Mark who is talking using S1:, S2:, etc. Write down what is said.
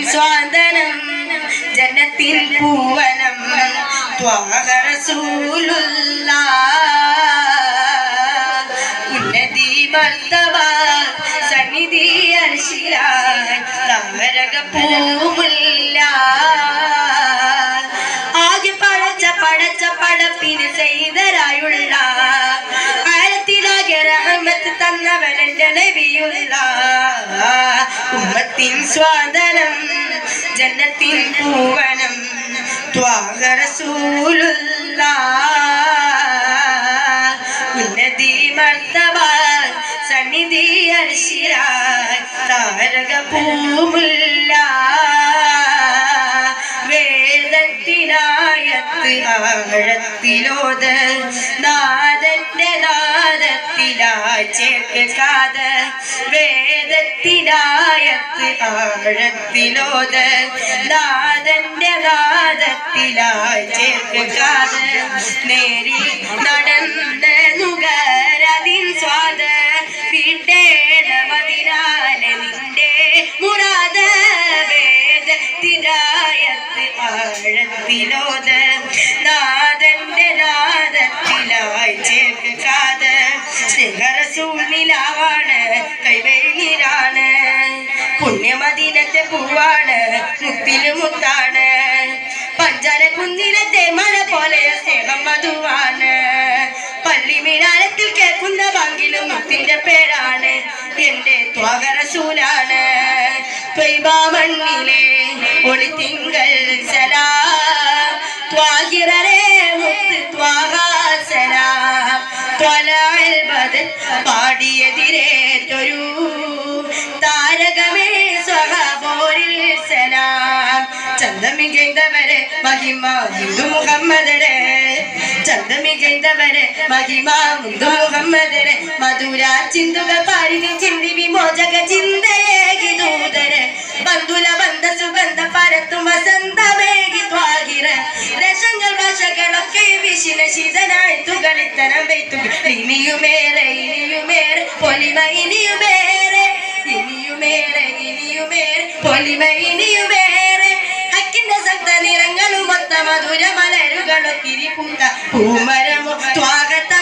S1: സ്വാന്തനം ജന്നത്തിൻ പൂവനം ത്വാഹ റസൂലുള്ളാഹ് ഉന്നതി മർത്തബ സന്നിധി അർശിലായി താരക പൂമുല്ല ആകെ പടച്ച പടപ്പിന് ചെയ്തരായുള്ള ആഴത്തിലാകെ റഹ്മത്ത് തന്നവനെന്റെ നബിയുള്ള ഉമ്മത്തിൻ സ്വാതനം ജന്നത്തിൻ പൂവനം ത്വാഹ റസൂലുള്ളാഹ് ഉന്നതി മർത്തബ സന്നിധി അർശിലായി താരക പൂമുല്ല വേദത്തിനായത്ത് ആഴത്തിലോത് നാദന്റെ നാദത്തിലായി ചേർക്കാതെ വേദത്തിനായത്ത് ആഴത്തിലോത് നാദന്റെ നാദത്തിലായി ചേർക്കാതെ നേരിൽ നടന്ന് നുകരതിൻ സ്വാദ വീട്ടേണ മദിനാലെ നിന്റെ മുറാദ വേദത്തിനായത്ത് ആഴത്തിലോത് നാദന്റെ നാദത്തിലായി ചേർക്കാതെ സ്നേഹറസൂലിലാണ് കൈവെളിയിലാണ് പുണ്യമദീനത്തെ പൂവാണ് മുത്തിനു മുത്താണ് പഞ്ചാര കുന്നിലത്തെ മഴ പോലെ സ്നേഹം മധുവാണ് പള്ളിമിനാരത്തിൽ കേൾക്കുന്ന ബാങ്കിലും മുത്തിന്റെ പേരാണ് എന്റെ ത്വാഹ റസൂലാണ് ത്വയ്ബാമണ്ണിലെ ഒളിത്തിങ്കൾ സലാം ത്വാഹിറരെ മുത്ത് ത്വാഹ സലാം ത്വലഅൽ ബദർ പാടിയതിരേറ്റൊരു താരകമേ സ്വഹബോരിൽ സലാം ചന്തമികൈന്തവരെ മഹിമ ഹിന്ദു മുഹമ്മദരെ ചന്തമികൈന്തവരെ മഹിമ ഹിന്ദു മുഹമ്മദരെ മധുര ചിന്തുകൾ പാരിനി ചിന്തി വിമോചക ചിന്തയേകി ദൂതരെ ബന്ധുല ബന്ധ സുഗന്ധ പരത്തും വസന്തമേകി ത്വാഹിറ രസങ്ങൾ ഭാഷകളൊക്കെ വിശിന ശീതനായി തുകളിത്തരം വൈത്തുകൾ ഇനിയുമേറെ പൊലിമ ഇനിയുമേറെ പൊലിമ ഇനിയുമേറെ ഹക്കിന്റെ സപ്ത നിറങ്ങളും മൊത്ത മധുര മലരുകളൊത്തിരി പൂത്ത പൂമരമോ ത്വാഗത്ത